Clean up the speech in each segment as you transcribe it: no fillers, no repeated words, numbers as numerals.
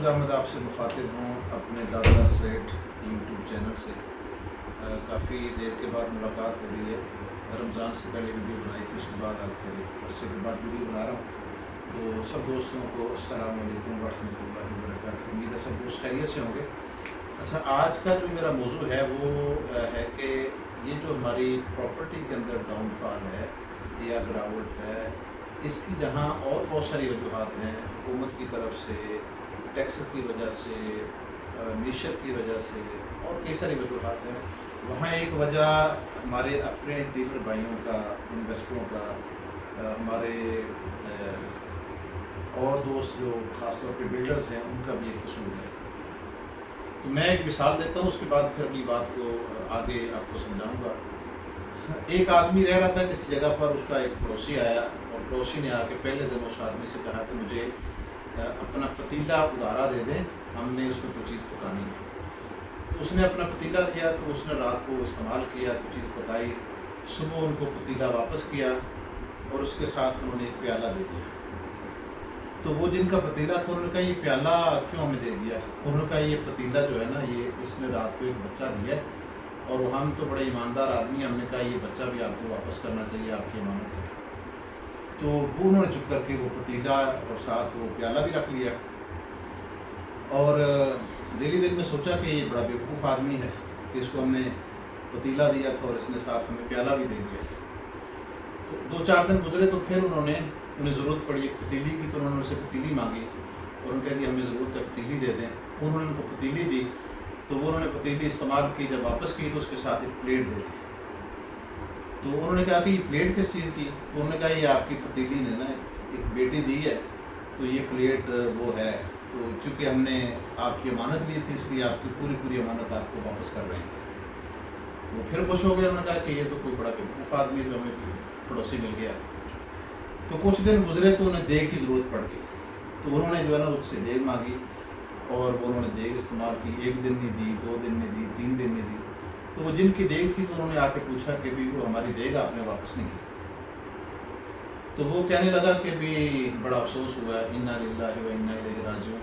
मसूद अहमद आपसे मुखातिब हूँ अपने दादा स्ट्रेट यूट्यूब चैनल से। काफ़ी देर के बाद मुलाकात हो रही है। रमज़ान से पहले वीडियो बनाई थी, उसके बाद आज फिर उससे के बाद वीडियो बना रहा हूँ। तो सब दोस्तों को अस्सलाम वालेकुम व रहमतुल्लाहि व बरकातुहू। उम्मीद है सब दोस्त खैरियत से होंगे। अच्छा, आज का जो मेरा मौजू है वो है कि ये जो हमारी प्रॉपर्टी के अंदर डाउनफॉल है या गिरावट है, इसकी जहाँ और बहुत सारी वजूहात हैं, हुकूमत की तरफ से, टैक्सेस की वजह से, मीशत की वजह से और कई सारी वजूहात हैं। वहाँ एक वजह हमारे अपने डीलर भाइयों का, इन्वेस्टरों का, हमारे और दोस्त जो ख़ासतौर पे बिल्डर्स हैं उनका भी एक कसूर है। तो मैं एक मिसाल देता हूँ, उसके बाद फिर अगली बात को आगे आपको समझाऊँगा। एक आदमी रह रहा था किसी जगह पर, उसका एक पड़ोसी आया और पड़ोसी ने आके पहले दिन उस आदमी से कहा कि मुझे अपना पतीला उधारा दे दें, हमने उसमें कोई चीज़ पकानी है। तो उसने अपना पतीला दिया, तो उसने रात को इस्तेमाल किया, कुछ चीज़ पकाई, सुबह उनको पतीला वापस किया और उसके साथ उन्होंने एक प्याला दे दिया। तो वो जिनका पतीला था उन्होंने कहा ये प्याला क्यों हमें दे दिया? उन्होंने कहा ये पतीला जो है ना, ये इसने रात को एक बच्चा दिया है और हम तो बड़े ईमानदार आदमी, हमने कहा ये बच्चा भी आपको वापस करना चाहिए, आपकी इमानत है। तो वो उन्होंने चुप करके वो पतीला और साथ वो प्याला भी रख लिया और दिल में सोचा कि ये बड़ा बेवकूफ़ आदमी है कि इसको हमने पतीला दिया था और इसने साथ हमें प्याला भी दे दिया। तो 2-4 दिन गुजरे तो फिर उन्हें ज़रूरत पड़ी एक पतीली की, तो उन्होंने उससे पतीली मांगी और उन्होंने कहा कि हमें ज़रूरत है, पतीली दे दें। उन्होंने उनको पतीली दी, तो वो उन्होंने पतीली इस्तेमाल की, जब वापस की तो उसके साथ एक प्लेट दे दी। तो उन्होंने कहा कि ये प्लेट किस चीज़ की? तो उन्होंने कहा ये आपकी पतीली ने ना एक बेटी दी है, तो ये प्लेट वो है, तो चूँकि हमने आपकी अमानत ली थी इसलिए आपकी पूरी अमानत आपको वापस कर रहे हैं। वो फिर खुश हो गए, उन्होंने कहा कि ये तो कोई बड़ा बेवकूफ़ आदमी जो हमें पड़ोसी मिल गया। तो कुछ दिन गुजरे तो उन्हें देग की ज़रूरत पड़ गई, तो उन्होंने जो है ना उससे देग मांगी और वो उन्होंने देग इस्तेमाल की। 1 दिन नहीं दी, 2 दिन नहीं दी, 3 दिन नहीं दी। तो वो जिनकी देग थी तो उन्होंने आके पूछा कि भी वो हमारी देग आपने वापस नहीं की। तो वो कहने लगा कि भी बड़ा अफसोस हुआ, इन्ना लिल्लाहि व इन्ना इलैहि राजिऊन,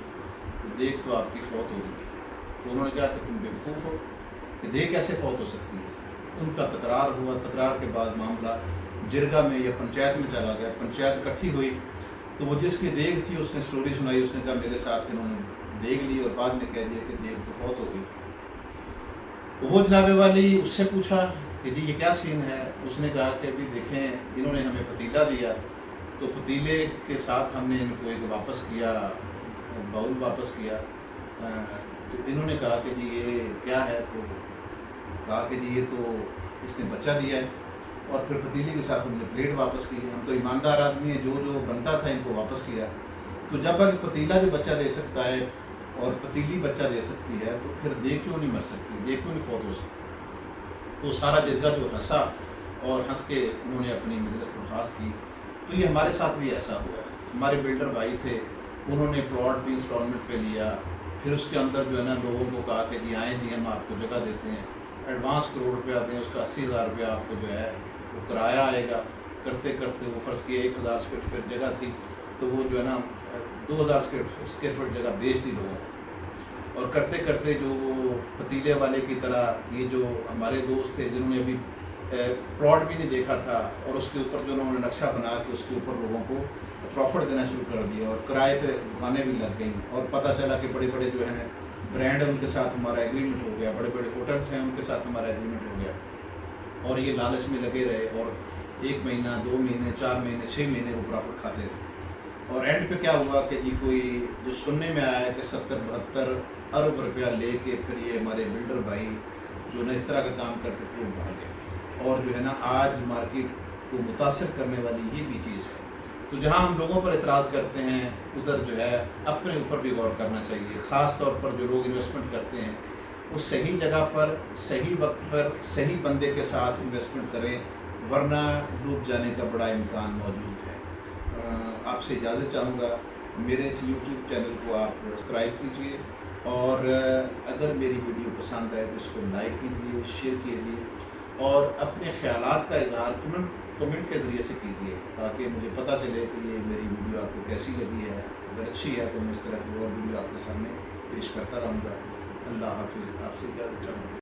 तो देग तो आपकी फ़ौत हो गई। तो उन्होंने कहा कि तुम बेवकूफ़ हो कि देग कैसे फ़ौत हो सकती है? उनका तकरार हुआ, तकरार के बाद मामला जिरगा में या पंचायत में चला गया। पंचायत इकट्ठी हुई तो वो जिसकी देग थी उसने स्टोरी सुनाई, उसने कहा मेरे साथ इन्होंने देग ली और बाद में कह दिया कि देग तो फ़ौत हो गई। वो जनाबे वाली उससे पूछा कि जी ये क्या सीन है? उसने कहा कि अभी देखें, इन्होंने हमें पतीला दिया तो पतीले के साथ हमने इनको एक वापस किया, बाउल वापस किया। तो इन्होंने कहा कि जी ये क्या है? तो कहा कि जी ये तो इसने बच्चा दिया है और फिर पतीले के साथ हमने प्लेट वापस की। हम तो ईमानदार आदमी हैं, जो बनता था इनको वापस किया। तो जब अगर पतीला भी बच्चा दे सकता है और पतीली बच्चा दे सकती है, तो फिर देग क्यों नहीं मर सकती, देग क्यों नहीं फ़ौत हो सकती? तो सारा जिरगा जो हंसा और हंस के उन्होंने अपनी मजलिस बर्खास्त की। तो ये हमारे साथ भी ऐसा हुआ है। हमारे बिल्डर भाई थे, उन्होंने प्लॉट भी इंस्टॉलमेंट पे लिया, फिर उसके अंदर जो है ना लोगों को कहा कि जी आएँ जी हम आपको जगह देते हैं, एडवांस करोड़ रुपया दें, उसका 80,000 रुपया आपको जो है वो किराया आएगा। करते करते वो फ़र्ज़ किया 1,000 स्क्वायर फीट जगह थी, तो वो जो है ना 2,000 स्क्वायर फीट जगह बेच दी लोगों को। और करते करते जो वो पतीले वाले की तरह ये जो हमारे दोस्त थे जिन्होंने अभी प्लॉट भी नहीं देखा था और उसके ऊपर जो उन्होंने नक्शा बना के उसके ऊपर लोगों को प्रॉफिट देना शुरू कर दिया और किराए पे दुकानें भी लग गई। और पता चला कि बड़े बड़े जो हैं ब्रांड है उनके साथ हमारा एग्रीमेंट हो गया, बड़े बड़े होटल्स हैं उनके साथ हमारा एग्रीमेंट हो गया और ये लालच में लगे रहे और 1 महीना, 2 महीने, 4 महीने, 6 महीने वो प्रॉफिट खाते रहे। और एंड पे क्या हुआ कि जी कोई जो सुनने में आया कि 70-72 अरब रुपया ले के फिर ये हमारे बिल्डर भाई जो ना इस तरह का काम करते थे वो भाग गए। और जो है ना आज मार्केट को मुतासर करने वाली ये भी चीज़ है। तो जहाँ हम लोगों पर एतराज़ करते हैं उधर जो है अपने ऊपर भी गौर करना चाहिए। ख़ास तौर पर जो लोग इन्वेस्टमेंट करते हैं वो सही जगह पर, सही वक्त पर, सही बंदे के साथ इन्वेस्टमेंट करें, वरना डूब जाने का बड़ा इम्कान मौजूद है। आपसे इजाज़त चाहूँगा, मेरे इस यूट्यूब चैनल को आप सब्सक्राइब कीजिए और अगर मेरी वीडियो पसंद आए तो इसको लाइक कीजिए, शेयर कीजिए اور اپنے خیالات کا اظہار کمنٹ کے ذریعے سے کیجیے، تاکہ مجھے پتہ چلے کہ یہ میری ویڈیو آپ کو کیسی لگی ہے۔ اگر اچھی ہے تو میں اس طرح کی اور ویڈیو آپ کے سامنے پیش کرتا رہوں گا۔ اللہ حافظ، آپ سے اجازت چاہوں گا۔